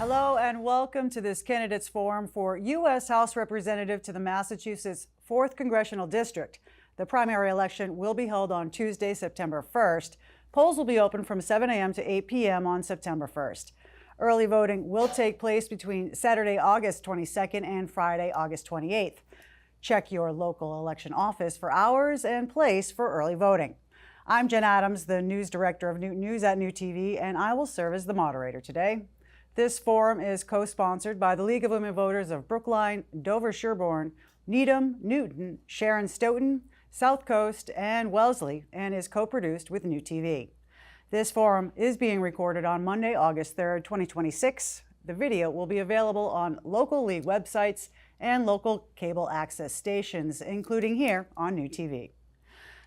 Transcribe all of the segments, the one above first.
Hello and welcome to this candidates forum for U.S. House Representative to the Massachusetts 4th Congressional District. The primary election will be held on Tuesday, September 1st. Polls will be open from 7 a.m. to 8 p.m. on September 1st. Early voting will take place between Saturday, August 22nd and Friday, August 28th. Check your local election office for hours and place for early voting. I'm Jen Adams, the news director of Newton News at New TV, and I will serve as the moderator today. This forum is co-sponsored by the League of Women Voters of Brookline, Dover, Sherborne, Needham, Newton, Sharon Stoughton, South Coast, and Wellesley, and is co-produced with New TV. This forum is being recorded on Monday, August 3rd, 2026. The video will be available on local league websites and local cable access stations, including here on New TV.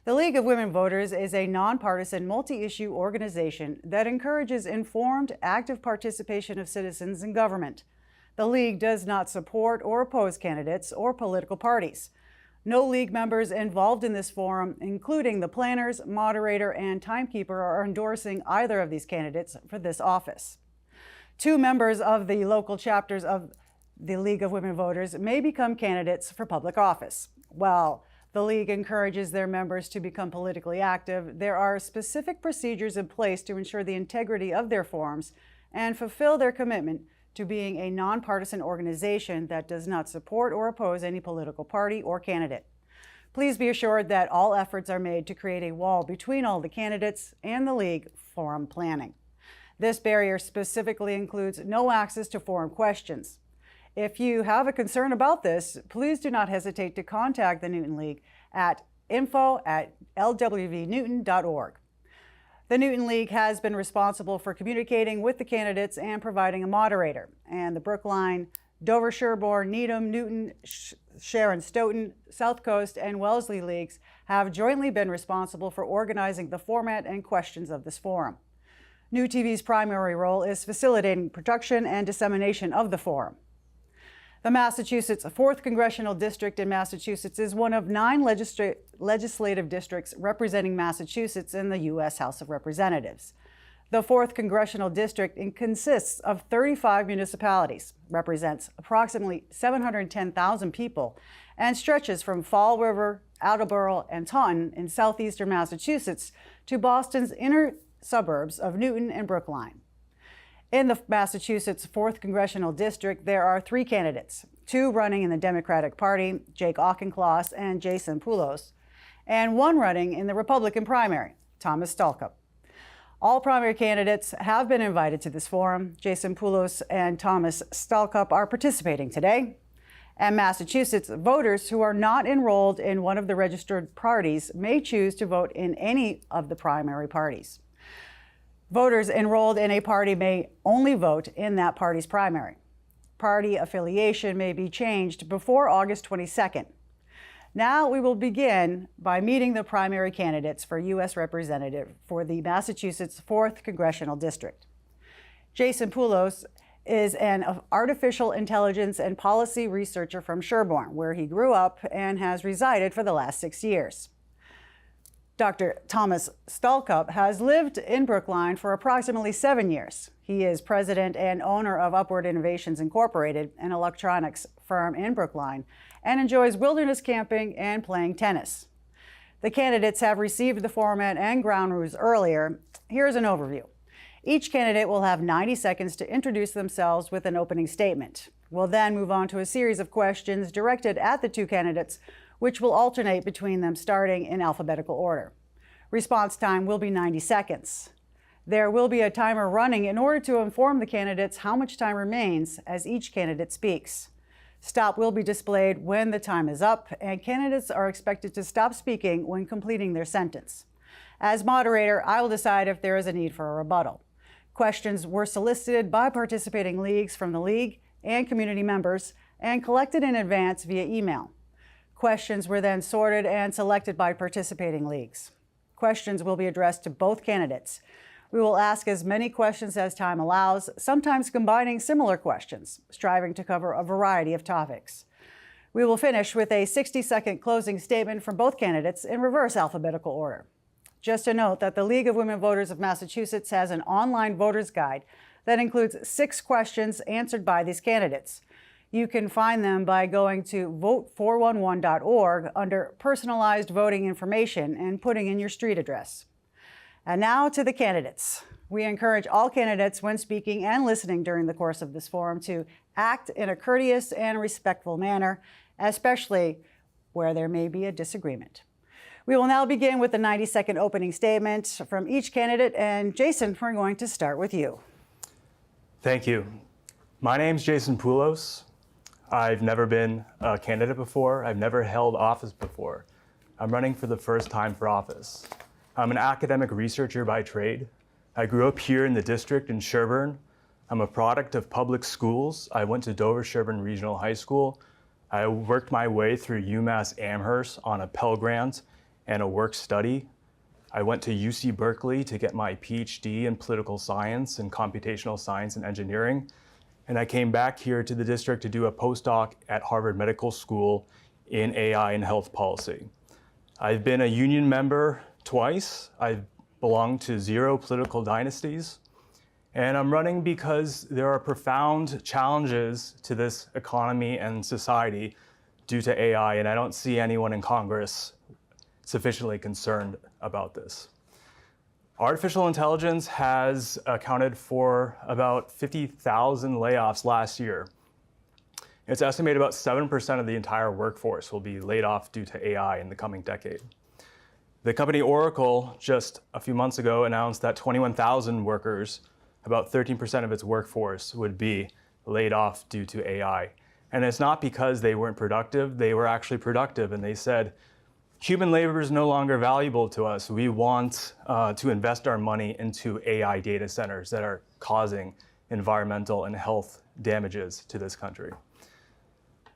The League of Women Voters is a nonpartisan, multi-issue organization that encourages informed, active participation of citizens in government. The League does not support or oppose candidates or political parties. No League members involved in this forum, including the planners, moderator, and timekeeper, are endorsing either of these candidates for this office. 2 members of the local chapters of the League of Women Voters may become candidates for public office. While the League encourages their members to become politically active, there are specific procedures in place to ensure the integrity of their forums and fulfill their commitment to being a nonpartisan organization that does not support or oppose any political party or candidate. Please be assured that all efforts are made to create a wall between all the candidates and the League forum planning. This barrier specifically includes no access to forum questions. If you have a concern about this, please do not hesitate to contact the Newton League at info@lwvnewton.org. The Newton League has been responsible for communicating with the candidates and providing a moderator, and the Brookline, Dover, Sherborne, Needham, Newton, Sharon Stoughton, South Coast, and Wellesley Leagues have jointly been responsible for organizing the format and questions of this forum. New TV's primary role is facilitating production and dissemination of the forum. The Massachusetts 4th Congressional District in Massachusetts is one of 9 legislative districts representing Massachusetts in the U.S. House of Representatives. The 4th Congressional District consists of 35 municipalities, represents approximately 710,000 people, and stretches from Fall River, Attleboro, and Taunton in southeastern Massachusetts to Boston's inner suburbs of Newton and Brookline. In the Massachusetts 4th Congressional District, there are 3 candidates, 2 running in the Democratic Party, Jake Auchincloss and Jason Poulos, and 1 running in the Republican primary, Thomas Stalkup. All primary candidates have been invited to this forum. Jason Poulos and Thomas Stalkup are participating today. And Massachusetts voters who are not enrolled in one of the registered parties may choose to vote in any of the primary parties. Voters enrolled in a party may only vote in that party's primary. Party affiliation may be changed before August 22nd. Now we will begin by meeting the primary candidates for U.S. Representative for the Massachusetts 4th Congressional District. Jason Poulos is an artificial intelligence and policy researcher from Sherborne, where he grew up and has resided for the last 6 years. Dr. Thomas Stalkup has lived in Brookline for approximately 7 years. He is president and owner of Upward Innovations Incorporated, an electronics firm in Brookline, and enjoys wilderness camping and playing tennis. The candidates have received the format and ground rules earlier. Here's an overview. Each candidate will have 90 seconds to introduce themselves with an opening statement. We'll then move on to a series of questions directed at the 2 candidates, which will alternate between them starting in alphabetical order. Response time will be 90 seconds. There will be a timer running in order to inform the candidates how much time remains as each candidate speaks. Stop will be displayed when the time is up, and candidates are expected to stop speaking when completing their sentence. As moderator, I will decide if there is a need for a rebuttal. Questions were solicited by participating leagues from the league and community members and collected in advance via email. Questions were then sorted and selected by participating leagues. Questions will be addressed to both candidates. We will ask as many questions as time allows, sometimes combining similar questions, striving to cover a variety of topics. We will finish with a 60-second closing statement from both candidates in reverse alphabetical order. Just a note that the League of Women Voters of Massachusetts has an online voter's guide that includes 6 questions answered by these candidates. You can find them by going to vote411.org under personalized voting information and putting in your street address. And now to the candidates. We encourage all candidates when speaking and listening during the course of this forum to act in a courteous and respectful manner, especially where there may be a disagreement. We will now begin with the 90-second opening statement from each candidate. And Jason, we're going to start with you. Thank you. My name's Jason Poulos. I've never been a candidate before. I've never held office before. I'm running for the first time for office. I'm an academic researcher by trade. I grew up here in the district in Sherburne. I'm a product of public schools. I went to Dover-Sherburne Regional High School. I worked my way through UMass Amherst on a Pell Grant and a work study. I went to UC Berkeley to get my PhD in political science and computational science and engineering. And I came back here to the district to do a postdoc at Harvard Medical School in AI and health policy. I've been a union member twice. I've belonged to 0 political dynasties. And I'm running because there are profound challenges to this economy and society due to AI, and I don't see anyone in Congress sufficiently concerned about this. Artificial intelligence has accounted for about 50,000 layoffs last year. It's estimated about 7% of the entire workforce will be laid off due to AI in the coming decade. The company Oracle just a few months ago announced that 21,000 workers, about 13% of its workforce, would be laid off due to AI. And it's not because they weren't productive, they were actually productive, and they said, human labor is no longer valuable to us. We want to invest our money into AI data centers that are causing environmental and health damages to this country.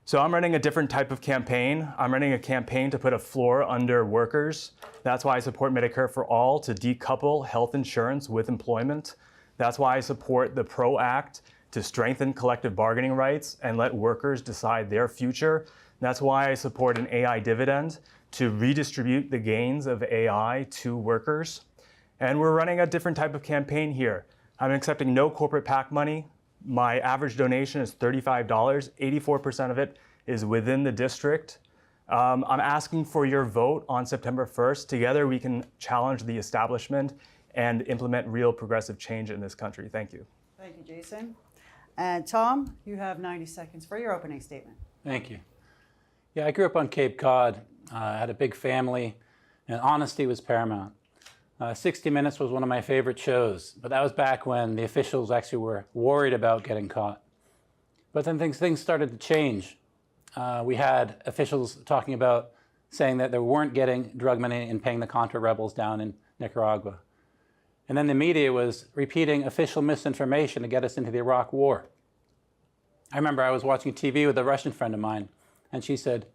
So I'm running a different type of campaign. I'm running a campaign to put a floor under workers. That's why I support Medicare for All, to decouple health insurance with employment. That's why I support the PRO Act, to strengthen collective bargaining rights and let workers decide their future. That's why I support an AI dividend, to redistribute the gains of AI to workers. And we're running a different type of campaign here. I'm accepting no corporate PAC money. My average donation is $35. 84% of it is within the district. I'm asking for your vote on September 1st. Together we can challenge the establishment and implement real progressive change in this country. Thank you. Thank you, Jason. And Tom, you have 90 seconds for your opening statement. Thank you. Yeah, I grew up on Cape Cod. I had a big family, and honesty was paramount. 60 Minutes was one of my favorite shows, but that was back when the officials actually were worried about getting caught. But then things started to change. We had officials talking about saying that they weren't getting drug money and paying the Contra rebels down in Nicaragua. And then the media was repeating official misinformation to get us into the Iraq War. I remember I was watching TV with a Russian friend of mine, and she said,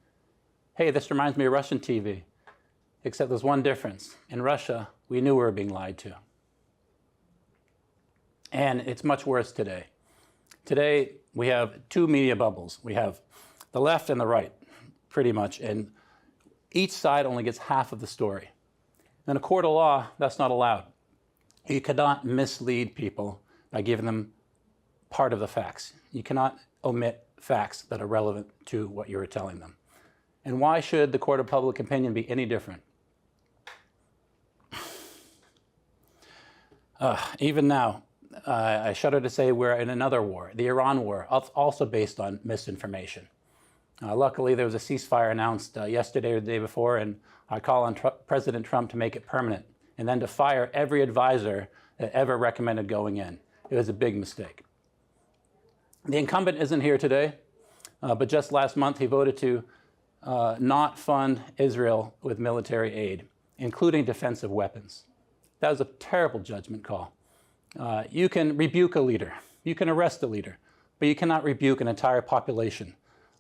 "Hey, this reminds me of Russian TV, except there's one difference. In Russia, we knew we were being lied to." And it's much worse today. Today, we have 2 media bubbles. We have the left and the right, pretty much, and each side only gets half of the story. In a court of law, that's not allowed. You cannot mislead people by giving them part of the facts. You cannot omit facts that are relevant to what you were telling them. And why should the court of public opinion be any different? Even now, I shudder to say we're in another war, the Iran war, also based on misinformation. Luckily, there was a ceasefire announced yesterday or the day before, and I call on President Trump to make it permanent, and then to fire every advisor that ever recommended going in. It was a big mistake. The incumbent isn't here today, but just last month he voted to not fund Israel with military aid, including defensive weapons. That was a terrible judgment call. You can rebuke a leader, you can arrest a leader, but you cannot rebuke an entire population,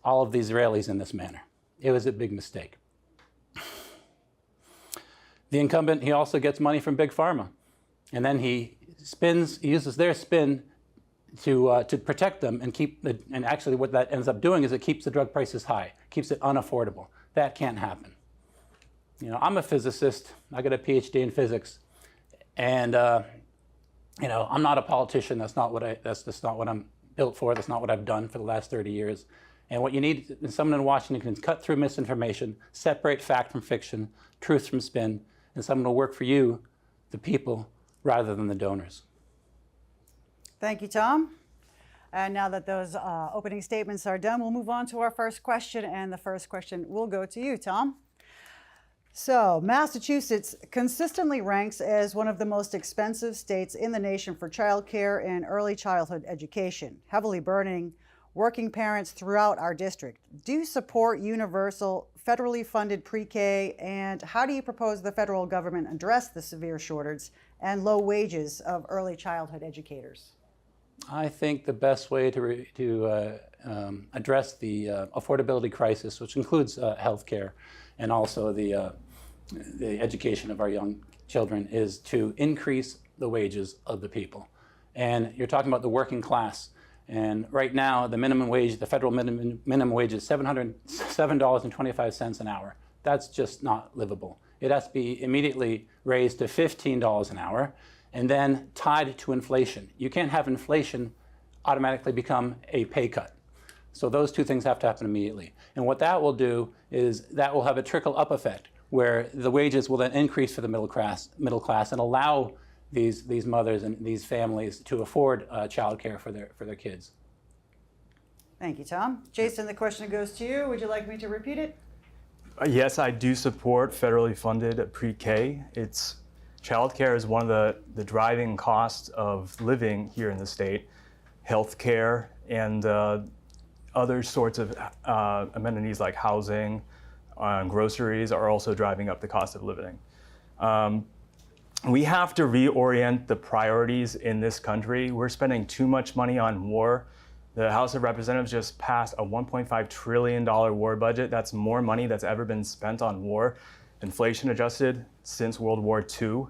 all of the Israelis, in this manner. It was a big mistake. The incumbent, he also gets money from Big Pharma, and then he uses their spin to protect them and and actually what that ends up doing is it keeps the drug prices high, keeps it unaffordable. That can't happen. You know, I'm a physicist. I got a PhD in physics, and I'm not a politician. That's just not what I'm built for. That's not what I've done for the last 30 years. And what you need is someone in Washington who can cut through misinformation, separate fact from fiction, truth from spin, and someone who will work for you, the people, rather than the donors. Thank you, Tom. And now that those opening statements are done, we'll move on to our first question. And the first question will go to you, Tom. So, Massachusetts consistently ranks as one of the most expensive states in the nation for childcare and early childhood education, heavily burdening working parents throughout our district. Do you support universal, federally funded pre-K, and how do you propose the federal government address the severe shortage and low wages of early childhood educators? I think the best way to address the affordability crisis, which includes health care and also the education of our young children, is to increase the wages of the people. And you're talking about the working class. And right now, the minimum wage, the federal minimum wage is $7.25 an hour. That's just not livable. It has to be immediately raised to $15 an hour and then tied to inflation. You can't have inflation automatically become a pay cut. So those two things have to happen immediately. And what that will do is that will have a trickle-up effect where the wages will then increase for the middle class and allow these mothers and these families to afford childcare for their kids. Thank you, Tom. Jason, the question goes to you. Would you like me to repeat it? Yes, I do support federally funded pre-K. Childcare is one of the driving costs of living here in the state. Healthcare and other sorts of amenities like housing, groceries are also driving up the cost of living. We have to reorient the priorities in this country. We're spending too much money on war. The House of Representatives just passed a $1.5 trillion war budget. That's more money that's ever been spent on war, inflation adjusted, since World War II.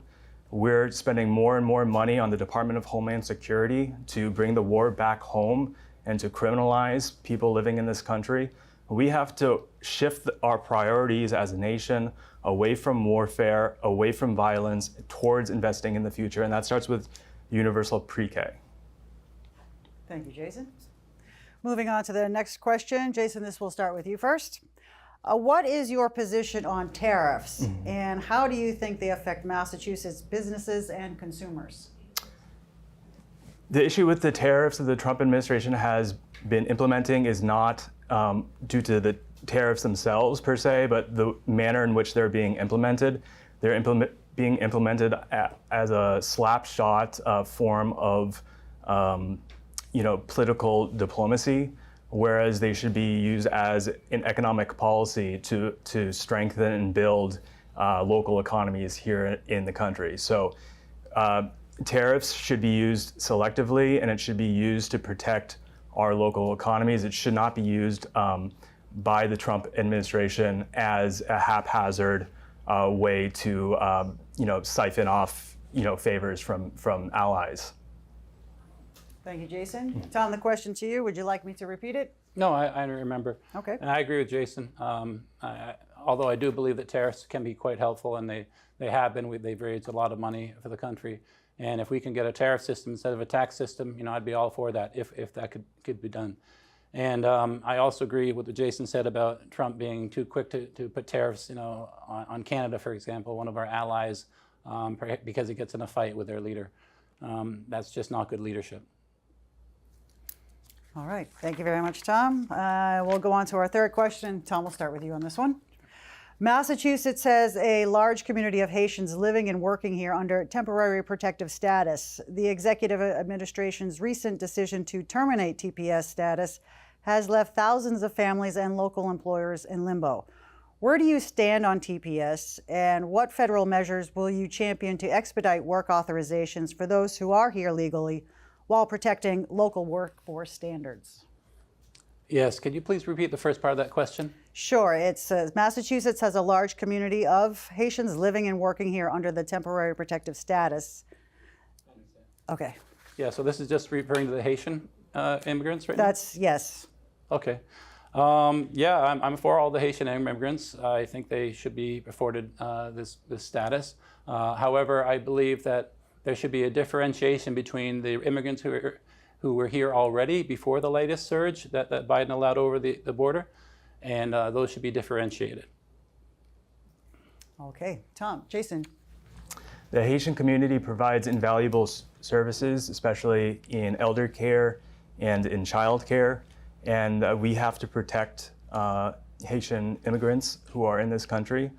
We're spending more and more money on the Department of Homeland Security to bring the war back home and to criminalize people living in this country. We have to shift our priorities as a nation away from warfare, away from violence, towards investing in the future. And that starts with universal pre-K. Thank you, Jason. Moving on to the next question. Jason, this will start with you first. What is your position on tariffs, and how do you think they affect Massachusetts businesses and consumers? The issue with the tariffs that the Trump administration has been implementing is not due to the tariffs themselves per se, but the manner in which they're being implemented. They're being implemented as a slapshot form of political diplomacy, whereas they should be used as an economic policy to strengthen and build local economies here in the country. So tariffs should be used selectively, and it should be used to protect our local economies. It should not be used by the Trump administration as a haphazard way to siphon off favors from allies. Thank you, Jason. Tom, the question to you. Would you like me to repeat it? No, I remember. Okay. And I agree with Jason. Although I do believe that tariffs can be quite helpful, and they have been. They've raised a lot of money for the country. And if we can get a tariff system instead of a tax system, I'd be all for that if that could be done. And I also agree with what Jason said about Trump being too quick to put tariffs, on Canada, for example, one of our allies, because he gets in a fight with their leader. That's just not good leadership. All right. Thank you very much, Tom. We'll go on to our third question. Tom, we'll start with you on this one. Massachusetts has a large community of Haitians living and working here under temporary protective status. The executive administration's recent decision to terminate TPS status has left thousands of families and local employers in limbo. Where do you stand on TPS, and what federal measures will you champion to expedite work authorizations for those who are here legally while protecting local workforce standards? Yes, could you please repeat the first part of that question? Sure. It says Massachusetts has a large community of Haitians living and working here under the temporary protective status. Okay. Yeah, so this is just referring to the Haitian immigrants right now? Yes. Okay. I'm for all the Haitian immigrants. I think they should be afforded this status. However, I believe that There should be a differentiation between the immigrants who were here already before the latest surge that Biden allowed over the border, and those should be differentiated. Okay, Tom, Jason. The Haitian community provides invaluable services, especially in elder care and in child care, and we have to protect Haitian immigrants who are in this country.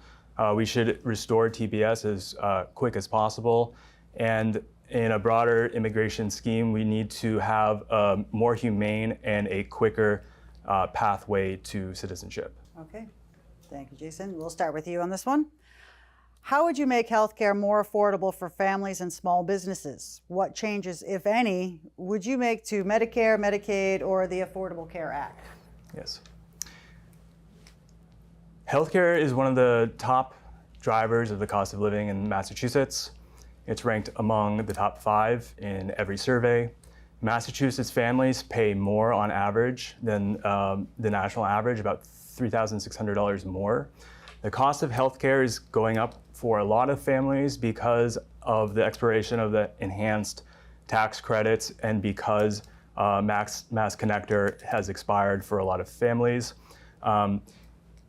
We should restore TPS as quick as possible, and in a broader immigration scheme, we need to have a more humane and a quicker pathway to citizenship. Okay, thank you, Jason. We'll start with you on this one. How would you make healthcare more affordable for families and small businesses? What changes, if any, would you make to Medicare, Medicaid, or the Affordable Care Act? Yes. Healthcare is one of the top drivers of the cost of living in Massachusetts. It's ranked among the top 5 in every survey. Massachusetts families pay more on average than the national average, about $3,600 more. The cost of healthcare is going up for a lot of families because of the expiration of the enhanced tax credits and because Mass Connector has expired for a lot of families.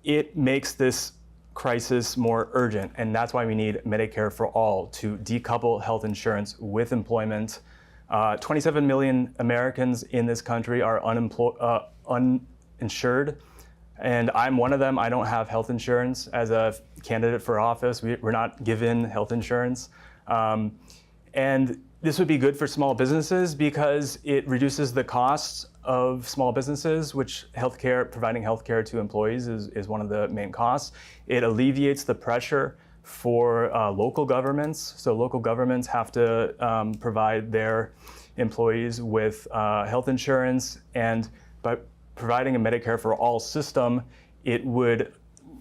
It makes this crisis more urgent, and that's why we need Medicare for All to decouple health insurance with employment. 27 million Americans in this country are uninsured, and I'm one of them. I don't have health insurance. As a candidate for office, we're not given health insurance. And this would be good for small businesses because it reduces the costs of small businesses, which providing healthcare to employees is one of the main costs. It alleviates the pressure for local governments. So local governments have to provide their employees with health insurance, and by providing a Medicare for All system, it would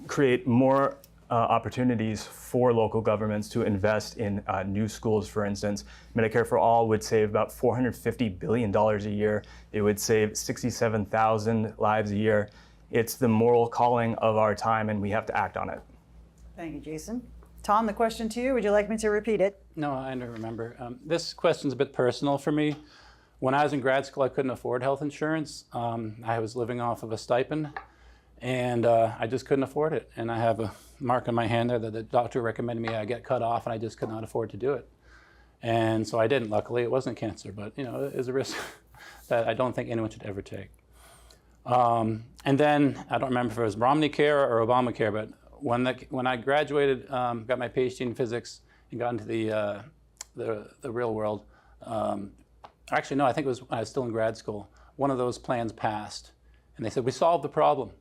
create more opportunities for local governments to invest in new schools, for instance. Medicare for All would save about $450 billion a year. It would save 67,000 lives a year. It's the moral calling of our time, and we have to act on it. Thank you, Jason. Tom, the question to you, would you like me to repeat it? No, I don't remember. This question's a bit personal for me. When I was in grad school, I couldn't afford health insurance. I was living off of a stipend, and I just couldn't afford it. And I have a mark on my hand there that the doctor recommended me I get cut off, and I just could not afford to do it. And so I didn't. Luckily, it wasn't cancer, but it was a risk that I don't think anyone should ever take. And then I don't remember if it was Romney Care or Obamacare, but when I graduated, got my PhD in physics and got into the real world. Actually, no, I think it was when I was still in grad school. One of those plans passed, and they said, we solved the problem.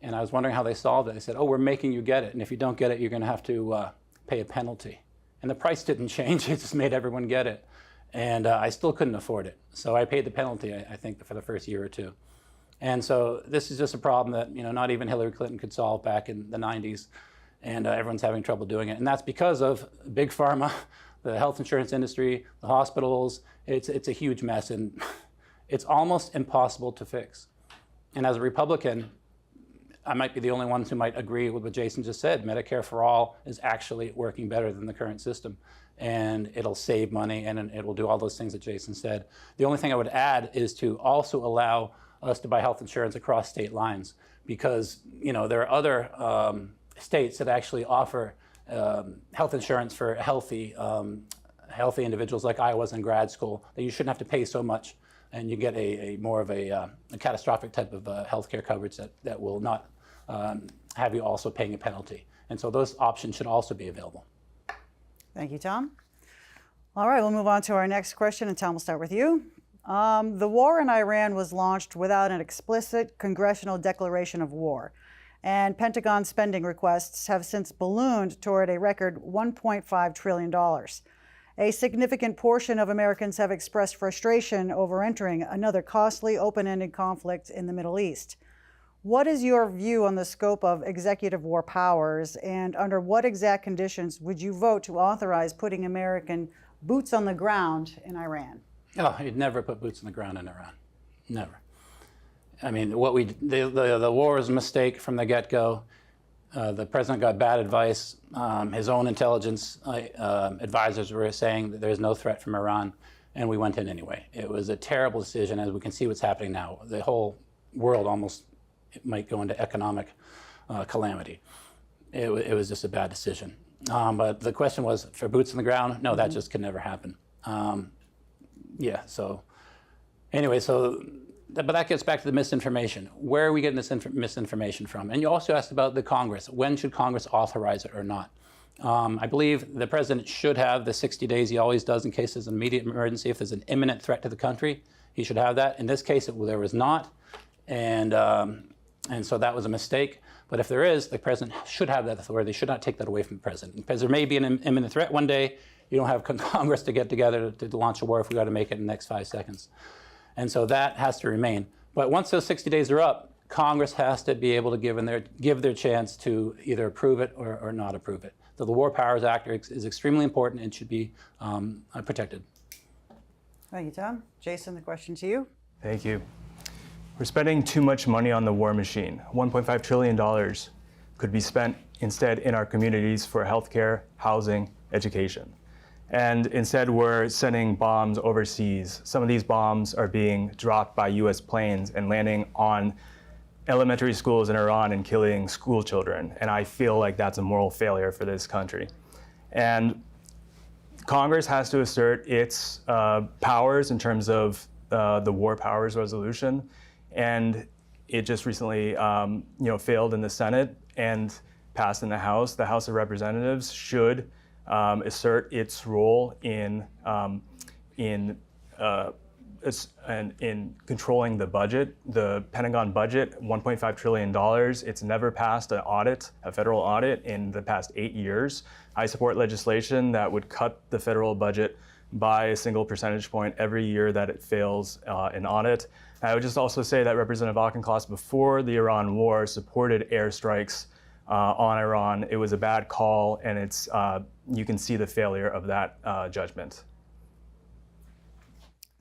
And I was wondering how they solved it. They said, oh, we're making you get it, and if you don't get it, you're going to have to pay a penalty. And the price didn't change, it just made everyone get it. And I still couldn't afford it. So I paid the penalty, I think, for the first year or two. And so this is just a problem that not even Hillary Clinton could solve back in the 90s, and everyone's having trouble doing it. And that's because of big pharma, the health insurance industry, the hospitals. It's a huge mess, and it's almost impossible to fix. And as a Republican, I might be the only ones who might agree with what Jason just said. Medicare for All is actually working better than the current system, and it'll save money, and it will do all those things that Jason said. The only thing I would add is to also allow us to buy health insurance across state lines, because there are other states that actually offer health insurance for healthy individuals, like I was in grad school, that you shouldn't have to pay so much, and you get a more of a catastrophic type of healthcare coverage that will not have you also paying a penalty. And so those options should also be available. Thank you, Tom. All right, we'll move on to our next question, and Tom, we'll start with you. The war in Iran was launched without an explicit congressional declaration of war, and Pentagon spending requests have since ballooned toward a record $1.5 trillion. A significant portion of Americans have expressed frustration over entering another costly, open-ended conflict in the Middle East. What is your view on the scope of executive war powers, and under what exact conditions would you vote to authorize putting American boots on the ground in Iran? Oh, you'd never put boots on the ground in Iran. Never. I mean, the war was a mistake from the get-go. The president got bad advice. His own intelligence advisors were saying that there's no threat from Iran, and we went in anyway. It was a terrible decision, as we can see what's happening now. The whole world almost might go into economic calamity. It was just a bad decision. But the question was, for boots on the ground, no, that just could never happen. Yeah, so anyway, but that gets back to the misinformation. Where are we getting this misinformation from? And you also asked about the Congress. When should Congress authorize it or not? I believe the president should have the 60 days he always does in case there's an immediate emergency. If there's an imminent threat to the country, he should have that. In this case, there was not, and so that was a mistake. But if there is, the president should have that authority. They should not take that away from the president. Because there may be an imminent threat one day. You don't have Congress to get together to launch a war if we got to make it in the next 5 seconds. And so that has to remain. But once those 60 days are up, Congress has to be able to give their chance to either approve it or not approve it. So the War Powers Act is extremely important and should be protected. Thank you, Tom. Jason, the question to you. Thank you. We're spending too much money on the war machine. $1.5 trillion could be spent instead in our communities for healthcare, housing, education. And instead, we're sending bombs overseas. Some of these bombs are being dropped by US planes and landing on elementary schools in Iran and killing school children. And I feel like that's a moral failure for this country. And Congress has to assert its powers in terms of the War Powers Resolution. And it just recently failed in the Senate and passed in the House. The House of Representatives should assert its role in controlling the budget. The Pentagon budget, $1.5 trillion. It's never passed a federal audit in the past 8 years. I support legislation that would cut the federal budget by a single percentage point every year that it fails an audit. I would just also say that Representative Auchincloss, before the Iran war, supported airstrikes on Iran. It was a bad call, and you can see the failure of that judgment.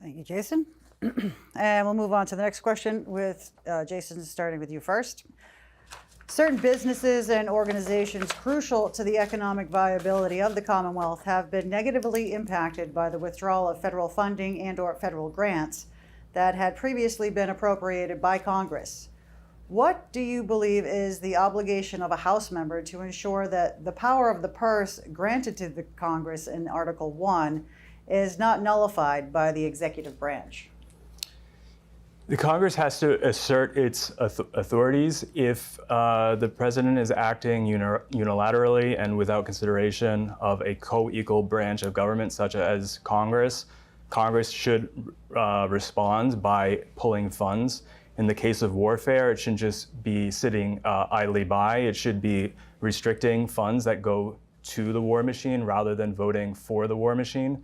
Thank you, Jason. And we'll move on to the next question with Jason, starting with you first. Certain businesses and organizations crucial to the economic viability of the Commonwealth have been negatively impacted by the withdrawal of federal funding and/or federal grants that had previously been appropriated by Congress. What do you believe is the obligation of a House member to ensure that the power of the purse granted to the Congress in Article 1 is not nullified by the executive branch? The Congress has to assert its authorities if the president is acting unilaterally and without consideration of a co-equal branch of government, such as Congress. Congress should respond by pulling funds. In the case of warfare, it shouldn't just be sitting idly by. It should be restricting funds that go to the war machine rather than voting for the war machine.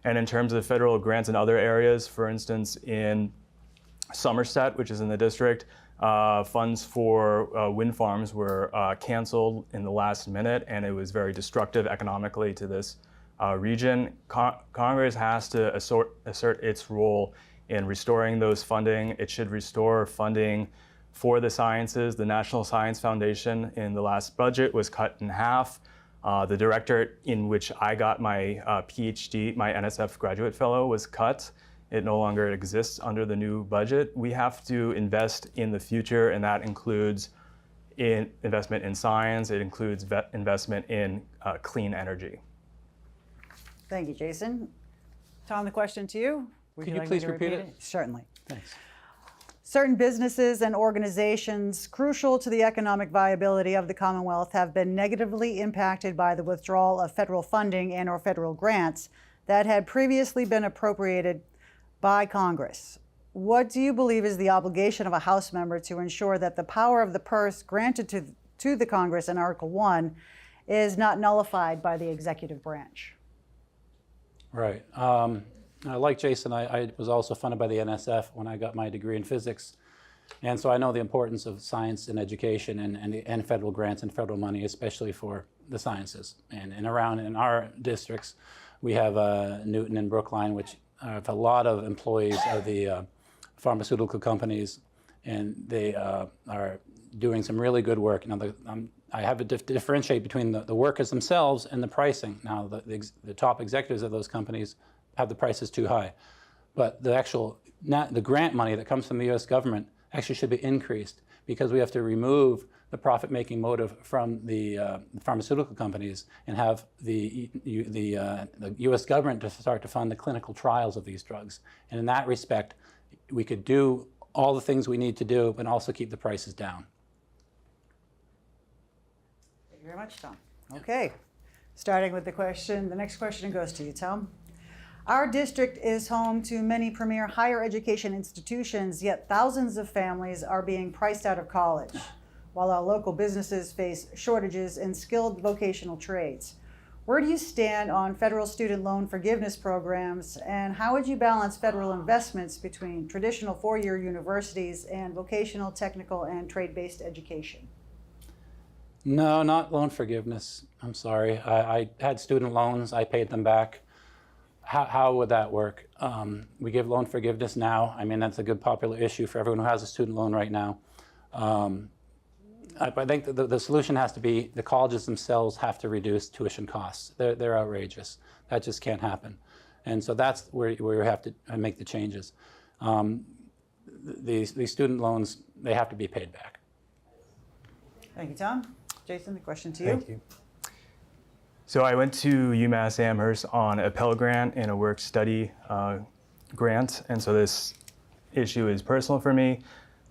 And in terms of federal grants in other areas, for instance, in Somerset, which is in the district, funds for wind farms were canceled in the last minute, and it was very destructive economically to this region. Congress has to assert its role in restoring those funding. It should restore funding for the sciences. The National Science Foundation in the last budget was cut in half. The directorate in which I got my PhD, my NSF graduate fellow, was cut. It no longer exists under the new budget. We have to invest in the future, and that includes investment in science. It includes investment in clean energy. Thank you, Jason. Tom, the question to you. Could you please repeat it? Certainly. Thanks. Certain businesses and organizations crucial to the economic viability of the Commonwealth have been negatively impacted by the withdrawal of federal funding and/or federal grants that had previously been appropriated by Congress. What do you believe is the obligation of a House member to ensure that the power of the purse granted to the Congress in Article 1 is not nullified by the executive branch? Right. Like Jason, I was also funded by the NSF when I got my degree in physics. And so I know the importance of science and education and federal grants and federal money, especially for the sciences. And around in our districts, we have Newton and Brookline, which have a lot of employees of the pharmaceutical companies, and they are doing some really good work. Now, I have to differentiate between the workers themselves and the pricing. Now, the top executives of those companies have the prices too high. But the grant money that comes from the U.S. government actually should be increased, because we have to remove the profit-making motive from the pharmaceutical companies and have the U.S. government to start to fund the clinical trials of these drugs. And in that respect, we could do all the things we need to do, but also keep the prices down. Thank you very much, Tom. Okay, starting with the next question goes to you, Tom. Our district is home to many premier higher education institutions, yet thousands of families are being priced out of college, while our local businesses face shortages in skilled vocational trades. Where do you stand on federal student loan forgiveness programs, and how would you balance federal investments between traditional four-year universities and vocational, technical, and trade-based education? No, not loan forgiveness. I'm sorry. I had student loans. I paid them back. How would that work? We give loan forgiveness now. I mean, that's a good popular issue for everyone who has a student loan right now. I think that the solution has to be the colleges themselves have to reduce tuition costs. They're outrageous. That just can't happen. And so that's where you have to make the changes. These student loans, they have to be paid back. Thank you, Tom. Jason, the question to you. Thank you. So I went to UMass Amherst on a Pell Grant and a work study grant, and so this issue is personal for me.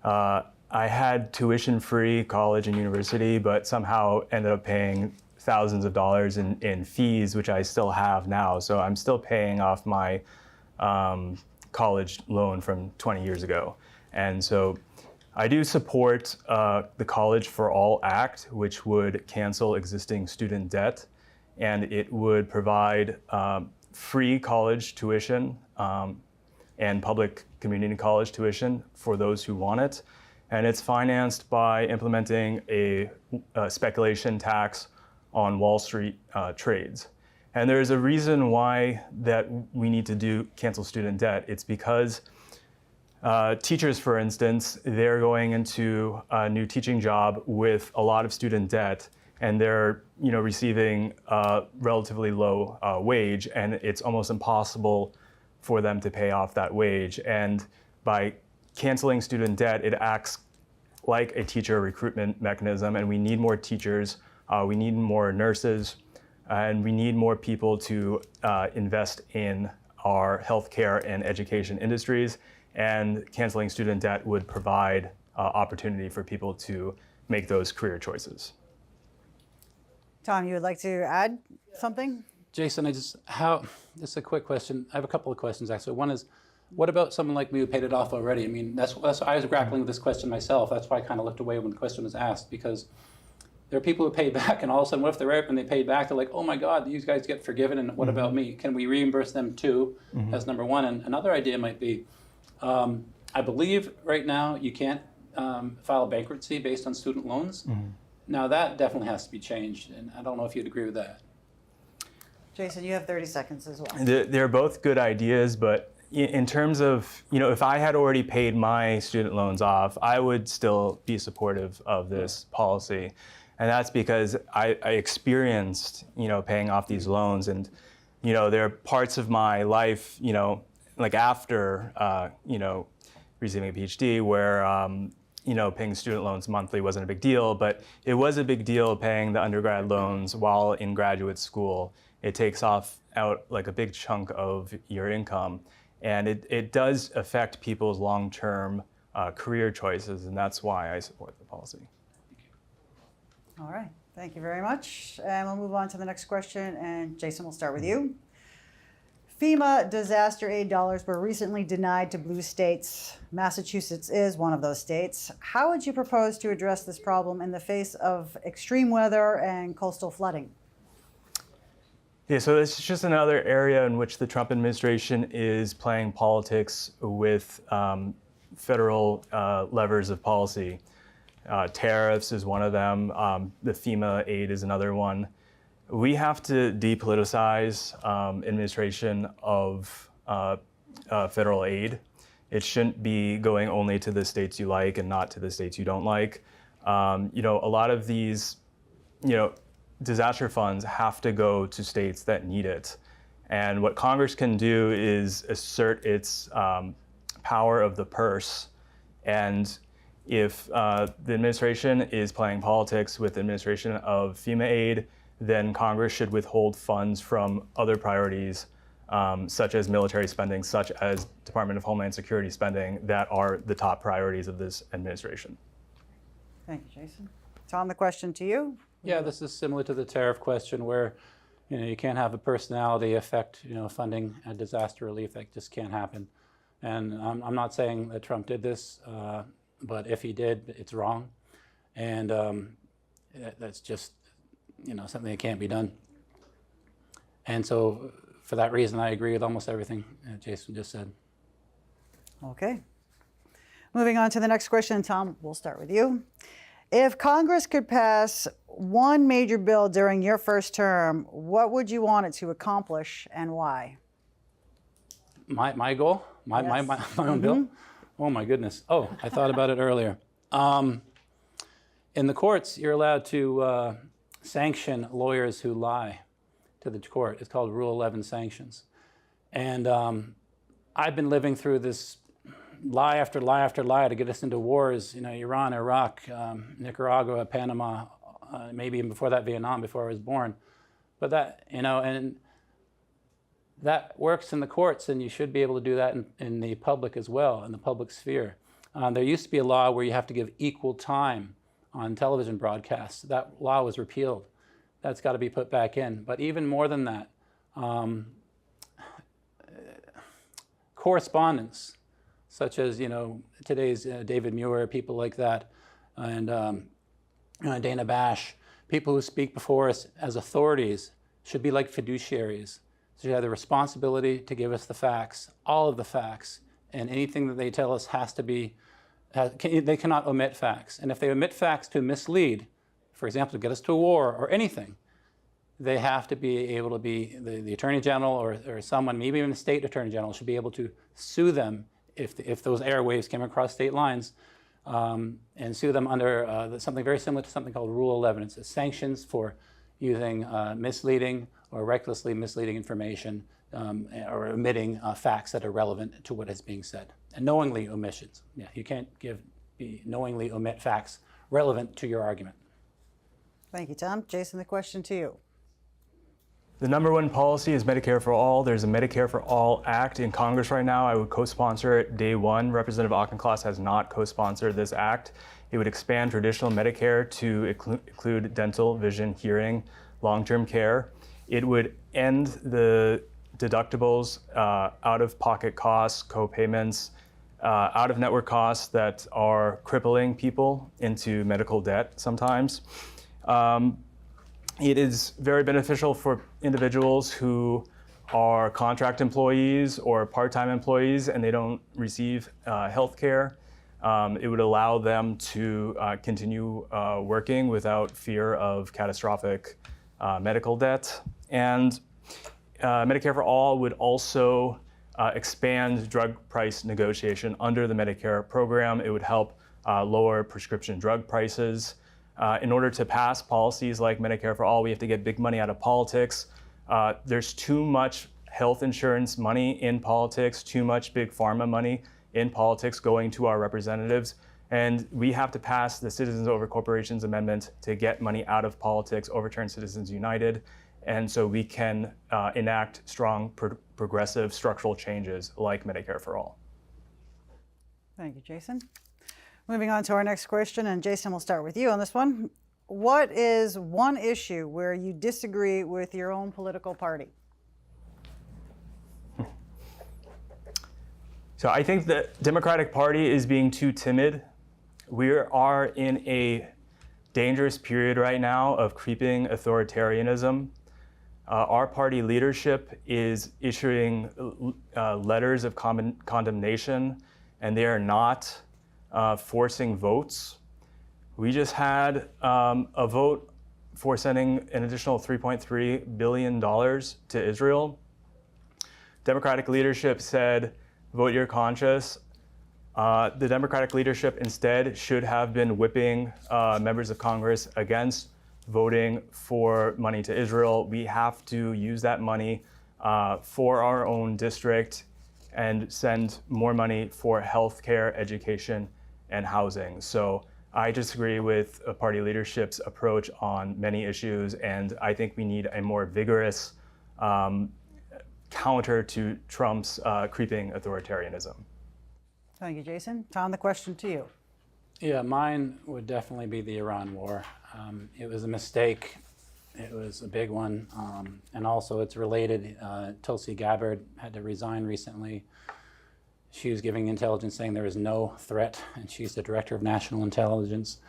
I had tuition-free college and university, but somehow ended up paying thousands of dollars in fees, which I still have now. So I'm still paying off my college loan from 20 years ago. And so I do support the College for All Act, which would cancel existing student debt, and it would provide free college tuition and public community college tuition for those who want it. And it's financed by implementing a speculation tax on Wall Street trades. And there's a reason why that we need to cancel student debt. It's because teachers, for instance, they're going into a new teaching job with a lot of student debt, and they're receiving a relatively low wage, and it's almost impossible for them to pay off that wage. And by canceling student debt, it acts like a teacher recruitment mechanism, and we need more teachers, we need more nurses, and we need more people to invest in our healthcare and education industries. And canceling student debt would provide opportunity for people to make those career choices. Tom, you would like to add something? Jason, just a quick question. I have a couple of questions, actually. One is, what about someone like me who paid it off already? I mean, I was grappling with this question myself. That's why I kind of looked away when the question was asked, because there are people who pay back, and all of a sudden, what if they're out and they paid back? They're like, oh my God, these guys get forgiven, and what about me? Can we reimburse them too? That's number one. And another idea might be, I believe right now you can't file bankruptcy based on student loans. Now that definitely has to be changed, and I don't know if you'd agree with that. Jason, you have 30 seconds as well. They're both good ideas, but in terms of, if I had already paid my student loans off, I would still be supportive of this policy. And that's because I experienced, paying off these loans. And, there are parts of my life, like after, receiving a PhD where, paying student loans monthly wasn't a big deal, but it was a big deal paying the undergrad loans while in graduate school. It takes out like a big chunk of your income. And it does affect people's long-term career choices, and that's why I support the policy. All right, thank you very much. And we'll move on to the next question, and Jason, we'll start with you. FEMA disaster aid dollars were recently denied to blue states. Massachusetts is one of those states. How would you propose to address this problem in the face of extreme weather and coastal flooding? Yeah, so this is just another area in which the Trump administration is playing politics with federal levers of policy. Tariffs is one of them. The FEMA aid is another one. We have to depoliticize administration of federal aid. It shouldn't be going only to the states you like and not to the states you don't like. A lot of these, disaster funds have to go to states that need it. And what Congress can do is assert its power of the purse. And if the administration is playing politics with the administration of FEMA aid, then Congress should withhold funds from other priorities, such as military spending, such as Department of Homeland Security spending, that are the top priorities of this administration. Thank you, Jason. Tom, the question to you. Yeah, this is similar to the tariff question where you can't have a personality affect funding a disaster relief. That just can't happen. And I'm not saying that Trump did this, but if he did, it's wrong. And that's just something that can't be done. And so for that reason, I agree with almost everything Jason just said. Okay. Moving on to the next question, Tom, we'll start with you. If Congress could pass one major bill during your first term, what would you want it to accomplish and why? My goal? My own bill? Oh my goodness. Oh, I thought about it earlier. In the courts, you're allowed to sanction lawyers who lie to the court. It's called Rule 11 sanctions. And I've been living through this lie after lie after lie to get us into wars, Iran, Iraq, Nicaragua, Panama, maybe even before that, Vietnam, before I was born. But that, and that works in the courts, and you should be able to do that in the public as well, in the public sphere. There used to be a law where you have to give equal time on television broadcasts. That law was repealed. That's got to be put back in. But even more than that, correspondence, such as today's David Muir, people like that, and Dana Bash, people who speak before us as authorities should be like fiduciaries. So you have the responsibility to give us the facts, all of the facts, and anything that they tell us has to be, they cannot omit facts. And if they omit facts to mislead, for example, to get us to a war or anything, they have to be able to be, the Attorney General or someone, maybe even the State Attorney General, should be able to sue them if those airwaves came across state lines, and sue them under something very similar to something called Rule 11. It's sanctions for using misleading or recklessly misleading information or omitting facts that are relevant to what is being said. And knowingly omissions. Yeah, you can't knowingly omit facts relevant to your argument. Thank you, Tom. Jason, the question to you. The number one policy is Medicare for All. There's a Medicare for All Act in Congress right now. I would co-sponsor it day one. Representative Auchincloss has not co-sponsored this act. It would expand traditional Medicare to include dental, vision, hearing, long-term care. It would end the deductibles, out-of-pocket costs, co-payments, out-of-network costs that are crippling people into medical debt sometimes. It is very beneficial for individuals who are contract employees or part-time employees and they don't receive health care. It would allow them to continue working without fear of catastrophic medical debt. And Medicare for All would also expand drug price negotiation under the Medicare program. It would help lower prescription drug prices. In order to pass policies like Medicare for All, we have to get big money out of politics. There's too much health insurance money in politics, too much big pharma money in politics going to our representatives. And we have to pass the Citizens Over Corporations Amendment to get money out of politics, overturn Citizens United. And so we can enact strong, progressive structural changes like Medicare for All. Thank you, Jason. Moving on to our next question, and Jason, we'll start with you on this one. What is one issue where you disagree with your own political party? So I think the Democratic Party is being too timid. We are in a dangerous period right now of creeping authoritarianism. Our party leadership is issuing letters of condemnation, and they are not forcing votes. We just had a vote for sending an additional $3.3 billion to Israel. Democratic leadership said, vote your conscience. The Democratic leadership instead should have been whipping members of Congress against voting for money to Israel. We have to use that money for our own district and send more money for healthcare, education, and housing. So I disagree with party leadership's approach on many issues, and I think we need a more vigorous counter to Trump's creeping authoritarianism. Thank you, Jason. Tom, the question to you. Yeah, mine would definitely be the Iran war. It was a mistake. It was a big one. And also it's related. Tulsi Gabbard had to resign recently. She was giving intelligence saying there is no threat, and she's the director of national intelligence.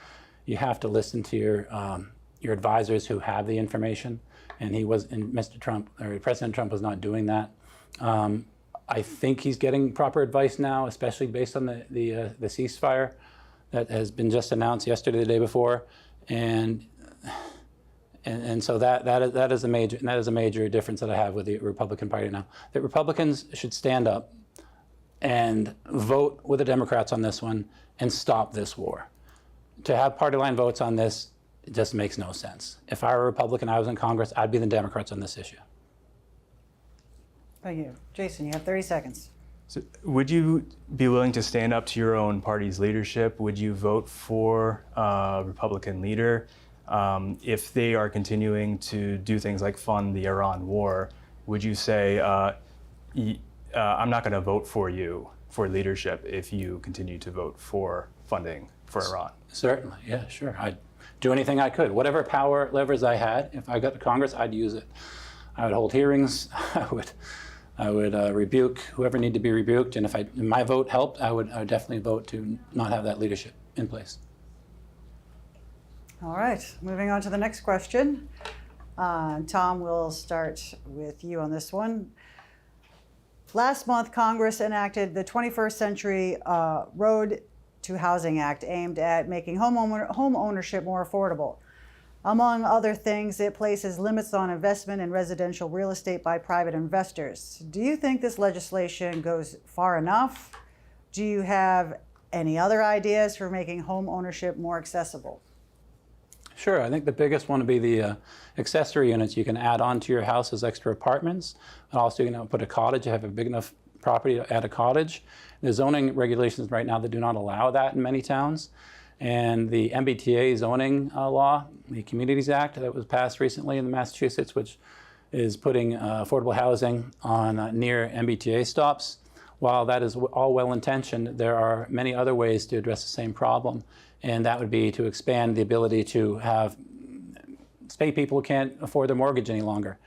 You have to listen to your advisors who have the information. And Mr. Trump, or President Trump was not doing that. I think he's getting proper advice now, especially based on the ceasefire that has been just announced yesterday, the day before, and so that is a major difference that I have with the Republican Party now. That Republicans should stand up and vote with the Democrats on this one and stop this war. To have party line votes on this, it just makes no sense. If I were a Republican, I was in Congress, I'd be the Democrats on this issue. Thank you. Jason, you have 30 seconds. So would you be willing to stand up to your own party's leadership? Would you vote for a Republican leader if they are continuing to do things like fund the Iran war? Would you say, I'm not going to vote for you for leadership if you continue to vote for funding for Iran? Certainly, yeah, sure. I'd do anything I could. Whatever power levers I had, if I got to Congress, I'd use it. I would hold hearings. I would rebuke whoever needed to be rebuked, and if my vote helped, I would definitely vote to not have that leadership in place. All right, moving on to the next question. Tom, we'll start with you on this one. Last month, Congress enacted the 21st Century Road to Housing Act, aimed at making home ownership more affordable. Among other things, it places limits on investment in residential real estate by private investors. Do you think this legislation goes far enough? Do you have any other ideas for making home ownership more accessible? Sure, I think the biggest one would be the accessory units you can add on to your house as extra apartments. And also, you can put a cottage, you have a big enough property to add a cottage. There's zoning regulations right now that do not allow that in many towns. And the MBTA zoning law, the Communities Act that was passed recently in Massachusetts, which is putting affordable housing on near MBTA stops. While that is all well-intentioned, there are many other ways to address the same problem. And that would be to expand the ability to have, say people who can't afford their mortgage any longer.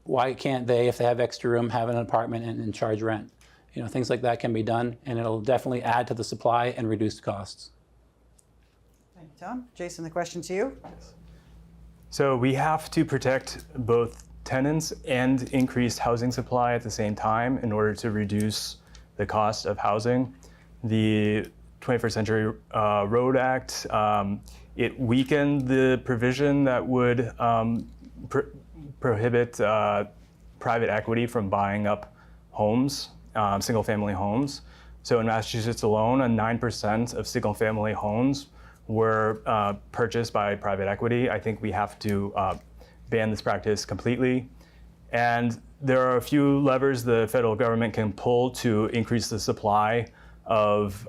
Why can't they, if they have extra room, have an apartment and charge rent? You know, things like that can be done, and it'll definitely add to the supply and reduce costs. Thank you, Tom. Jason, the question to you. So we have to protect both tenants and increased housing supply at the same time in order to reduce the cost of housing. The 21st Century Road Act, it weakened the provision that would prohibit private equity from buying up homes, single-family homes. So in Massachusetts alone, 9% of single-family homes were purchased by private equity. I think we have to ban this practice completely. And there are a few levers the federal government can pull to increase the supply of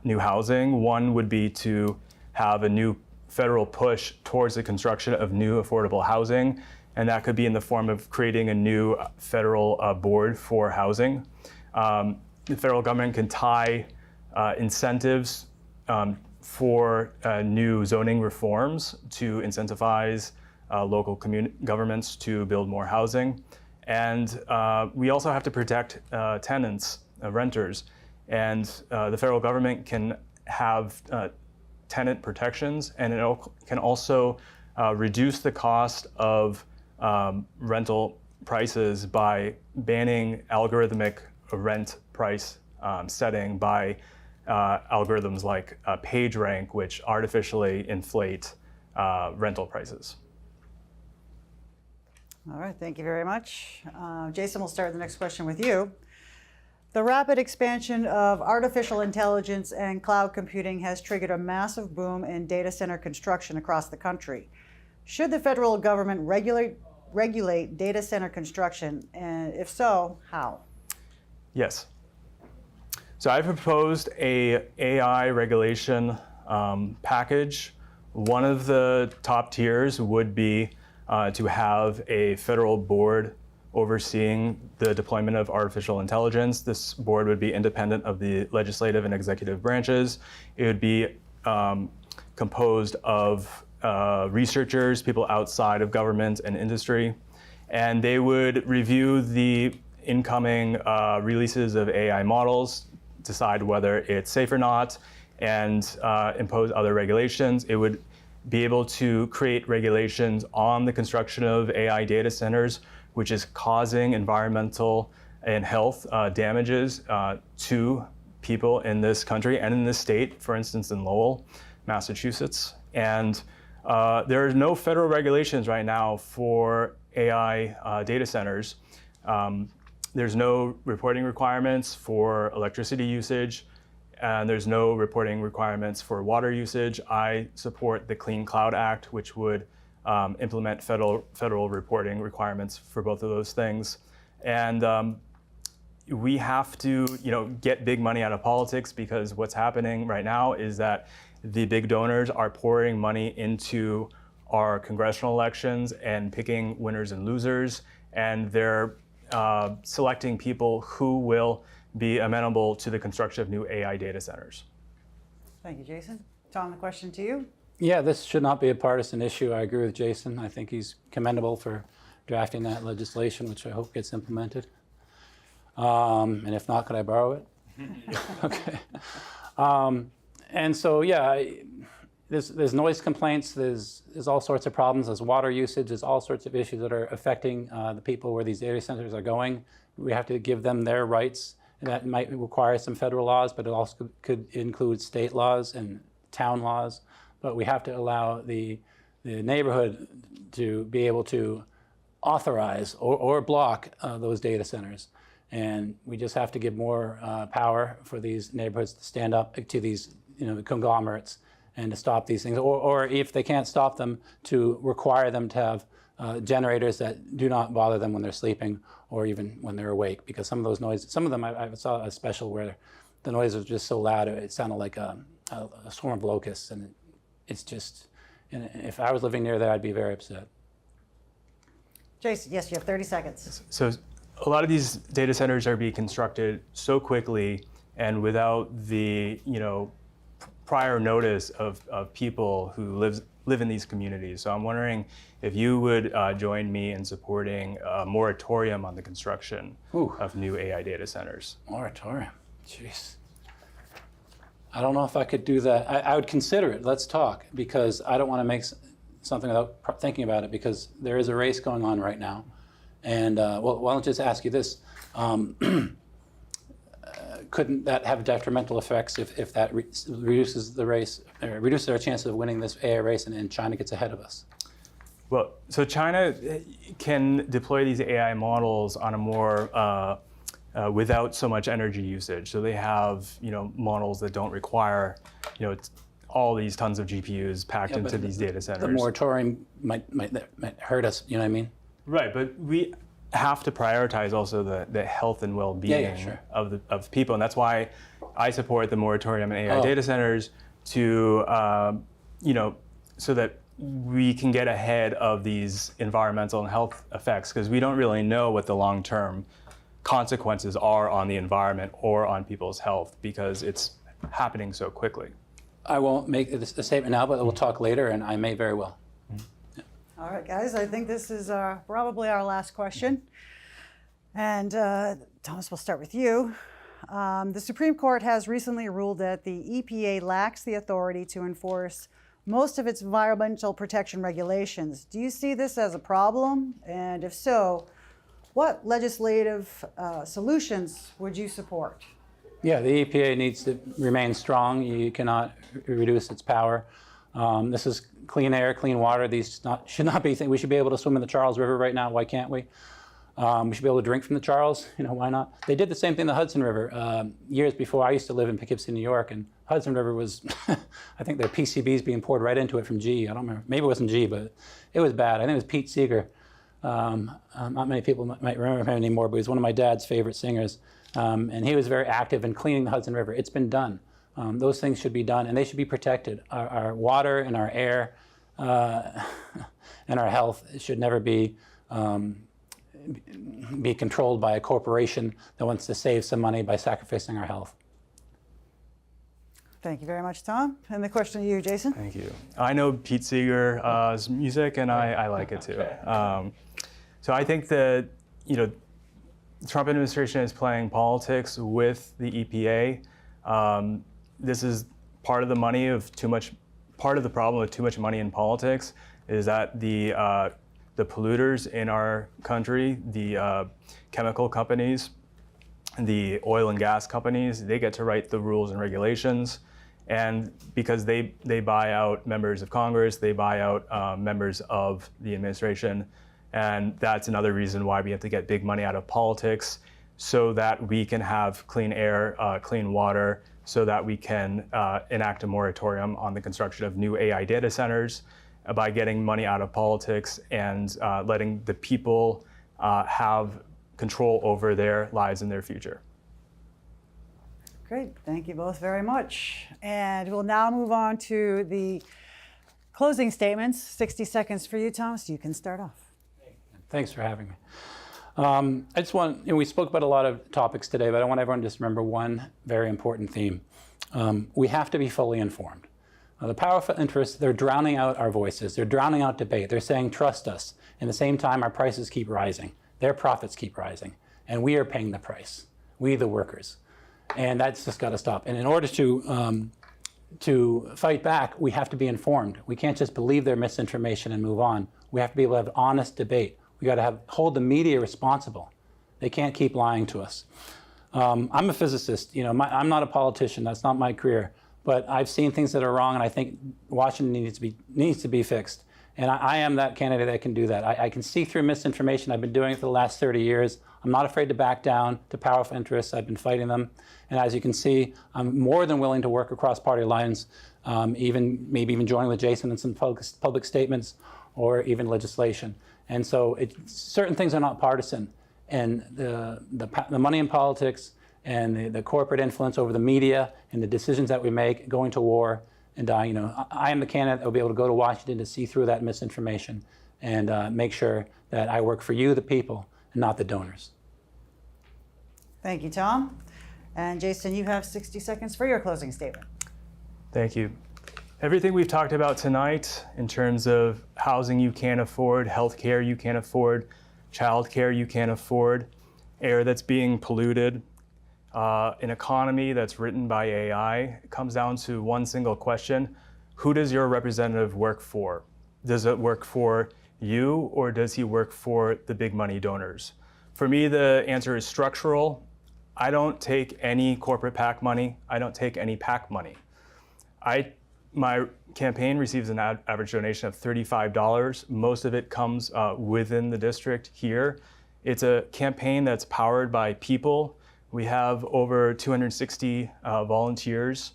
new housing. One would be to have a new federal push towards the construction of new affordable housing. And that could be in the form of creating a new federal board for housing. The federal government can tie incentives for new zoning reforms to incentivize local governments to build more housing. And we also have to protect tenants, renters. And the federal government can have tenant protections, and it can also reduce the cost of rental prices by banning algorithmic rent price setting by algorithms like PageRank, which artificially inflate rental prices. All right, thank you very much. Jason, we'll start the next question with you. The rapid expansion of artificial intelligence and cloud computing has triggered a massive boom in data center construction across the country. Should the federal government regulate data center construction, and if so, how? Yes. So I proposed a AI regulation package. One of the top tiers would be to have a federal board overseeing the deployment of artificial intelligence. This board would be independent of the legislative and executive branches. It would be composed of researchers, people outside of government and industry, and they would review the incoming releases of AI models, decide whether it's safe or not, and impose other regulations. It would be able to create regulations on the construction of AI data centers, which is causing environmental and health damages to people in this country and in this state, for instance, in Lowell, Massachusetts. And there are no federal regulations right now for AI data centers. There's no reporting requirements for electricity usage, and there's no reporting requirements for water usage. I support the Clean Cloud Act, which would implement federal reporting requirements for both of those things. And we have to, get big money out of politics, because what's happening right now is that the big donors are pouring money into our congressional elections and picking winners and losers, and they're selecting people who will be amenable to the construction of new AI data centers. Thank you, Jason. Tom, the question to you. Yeah, this should not be a partisan issue. I agree with Jason. I think he's commendable for drafting that legislation, which I hope gets implemented. And if not, could I borrow it? Okay. And so, yeah, there's noise complaints, there's all sorts of problems, there's water usage, there's all sorts of issues that are affecting the people where these data centers are going. We have to give them their rights, and that might require some federal laws, but it also could include state laws and town laws. But we have to allow the neighborhood to be able to authorize or block those data centers. And we just have to give more power for these neighborhoods to stand up to these conglomerates and to stop these things, or if they can't stop them, to require them to have generators that do not bother them when they're sleeping or even when they're awake, because some of those noises, some of them, I saw a special where the noise was just so loud it sounded like a swarm of locusts, and it's just, and if I was living near there, I'd be very upset. Jason, yes, you have 30 seconds. So a lot of these data centers are being constructed so quickly and without the prior notice of people who live in these communities. So I'm wondering if you would join me in supporting a moratorium on the construction of new AI data centers. Moratorium, jeez. I don't know if I could do that. I would consider it. Let's talk, because I don't want to make something without thinking about it, because there is a race going on right now. And well, why don't I just ask you this? Couldn't that have detrimental effects if that reduces the race, or reduces our chances of winning this AI race, and China gets ahead of us? Well, so China can deploy these AI models on a more without so much energy usage. So they have models that don't require all these tons of GPUs packed into these data centers. The moratorium might hurt us. You know what I mean? Right, but we have to prioritize also the health and well-being sure. of people, and that's why I support the moratorium on AI data centers to so that we can get ahead of these environmental and health effects, because we don't really know what the long-term consequences are on the environment or on people's health, because it's happening so quickly. I won't make a statement now, but we'll talk later, and I may very well. All right, guys, I think this is probably our last question. And Thomas, we'll start with you. The Supreme Court has recently ruled that the EPA lacks the authority to enforce most of its environmental protection regulations. Do you see this as a problem? And if so, what legislative solutions would you support? Yeah, the EPA needs to remain strong. You cannot reduce its power. This is clean air, clean water. These should not be things. We should be able to swim in the Charles River right now. Why can't we? We should be able to drink from the Charles. Why not? They did the same thing in the Hudson River. Years before, I used to live in Poughkeepsie, New York, and Hudson River was, I think there were PCBs being poured right into it from G. I don't remember. Maybe it wasn't G, but it was bad. I think it was Pete Seeger. Not many people might remember him anymore, but he was one of my dad's favorite singers. And he was very active in cleaning the Hudson River. It's been done. Those things should be done, and they should be protected. Our water and our air and our health should never be controlled by a corporation that wants to save some money by sacrificing our health. Thank you very much, Tom. And the question to you, Jason. Thank you. I know Pete Seeger's music, and I like it too. So I think that the Trump administration is playing politics with the EPA. This is part of the money of too much. Part of the problem with too much money in politics is that the polluters in our country, the chemical companies, the oil and gas companies, they get to write the rules and regulations. And because they buy out members of Congress, they buy out members of the administration. And that's another reason why we have to get big money out of politics so that we can have clean air, clean water, so that we can enact a moratorium on the construction of new AI data centers by getting money out of politics and letting the people have control over their lives and their future. Great. Thank you both very much. And we'll now move on to the closing statements. 60 seconds for you, Tom, so you can start off. Thanks for having me. I just want, we spoke about a lot of topics today, but I want everyone to just remember one very important theme. We have to be fully informed. The powerful interests, they're drowning out our voices. They're drowning out debate. They're saying, trust us. At the same time, our prices keep rising. Their profits keep rising. And we are paying the price. We, the workers. And that's just got to stop. And in order to fight back, we have to be informed. We can't just believe their misinformation and move on. We have to be able to have honest debate. We got to hold the media responsible. They can't keep lying to us. I'm a physicist. I'm not a politician. That's not my career. But I've seen things that are wrong, and I think Washington needs to be fixed. And I am that candidate that can do that. I can see through misinformation. I've been doing it for the last 30 years. I'm not afraid to back down to powerful interests. I've been fighting them. And as you can see, I'm more than willing to work across party lines, maybe even joining with Jason in some public statements or even legislation. And so certain things are not partisan. And the money in politics and the corporate influence over the media and the decisions that we make, going to war and dying, I am the candidate that will be able to go to Washington to see through that misinformation and make sure that I work for you, the people, and not the donors. Thank you, Tom. And Jason, you have 60 seconds for your closing statement. Thank you. Everything we've talked about tonight in terms of housing you can't afford, healthcare you can't afford, childcare you can't afford, air that's being polluted, an economy that's written by AI, it comes down to one single question. Who does your representative work for? Does it work for you, or does he work for the big money donors? For me, the answer is structural. I don't take any corporate PAC money. I don't take any PAC money. My campaign receives an average donation of $35. Most of it comes within the district here. It's a campaign that's powered by people. We have over 260 volunteers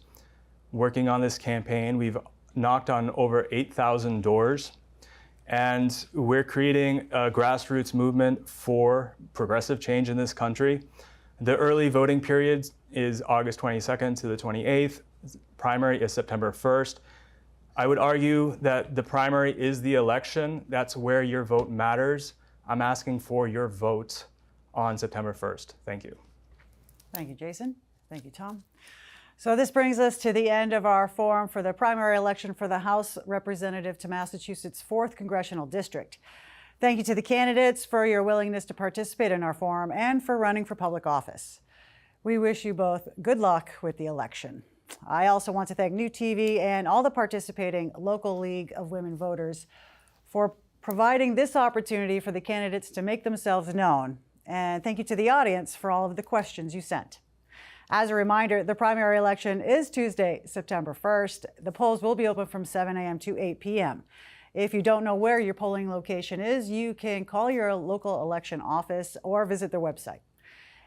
working on this campaign. We've knocked on over 8,000 doors. And we're creating a grassroots movement for progressive change in this country. The early voting period is August 22nd to the 28th. Primary is September 1st. I would argue that the primary is the election. That's where your vote matters. I'm asking for your vote on September 1st. Thank you. Thank you, Jason. Thank you, Tom. So this brings us to the end of our forum for the primary election for the House Representative to Massachusetts 4th Congressional District. Thank you to the candidates for your willingness to participate in our forum and for running for public office. We wish you both good luck with the election. I also want to thank New TV and all the participating local League of Women Voters for providing this opportunity for the candidates to make themselves known. And thank you to the audience for all of the questions you sent. As a reminder, the primary election is Tuesday, September 1st. The polls will be open from 7 a.m. to 8 p.m. If you don't know where your polling location is, you can call your local election office or visit their website.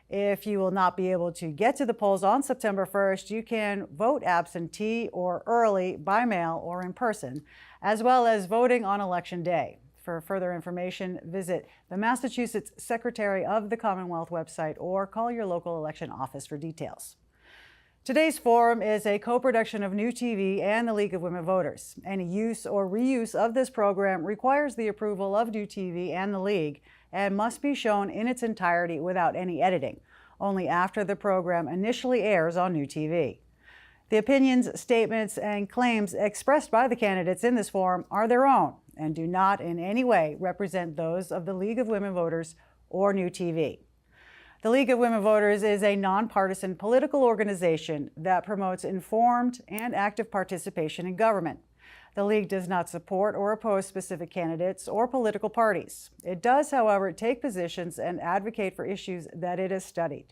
If you will not be able to get to the polls on September 1st, you can vote absentee or early, by mail or in person, as well as voting on Election Day. For further information, visit the Massachusetts Secretary of the Commonwealth website or call your local election office for details. Today's forum is a co-production of New TV and the League of Women Voters. Any use or reuse of this program requires the approval of New TV and the League and must be shown in its entirety without any editing, only after the program initially airs on New TV. The opinions, statements, and claims expressed by the candidates in this forum are their own and do not in any way represent those of the League of Women Voters or New TV. The League of Women Voters is a nonpartisan political organization that promotes informed and active participation in government. The League does not support or oppose specific candidates or political parties. It does, however, take positions and advocate for issues that it has studied.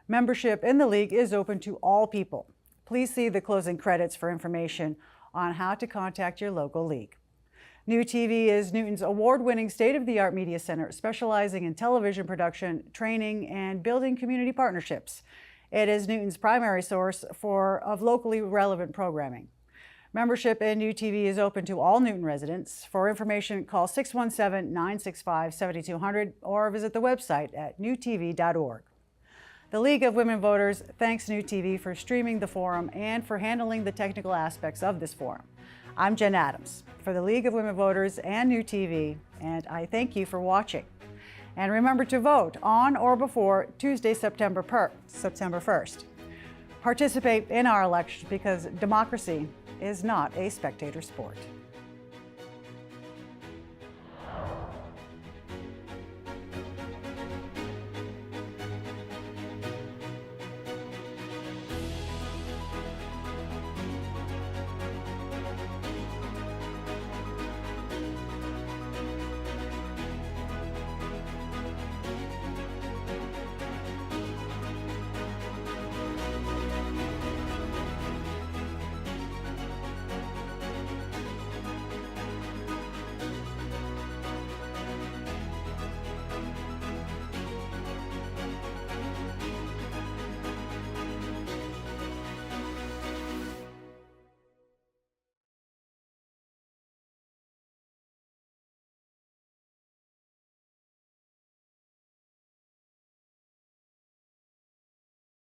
Membership in the League is open to all people. Please see the closing credits for information on how to contact your local League. New TV is Newton's award-winning state-of-the-art media center specializing in television production, training, and building community partnerships. It is Newton's primary source of locally relevant programming. Membership in New TV is open to all Newton residents. For information, call 617-965-7200 or visit the website at newtv.org. The League of Women Voters thanks New TV for streaming the forum and for handling the technical aspects of this forum. I'm Jen Adams for the League of Women Voters and New TV, and I thank you for watching. And remember to vote on or before Tuesday, September 1st. Participate in our elections because democracy is not a spectator sport.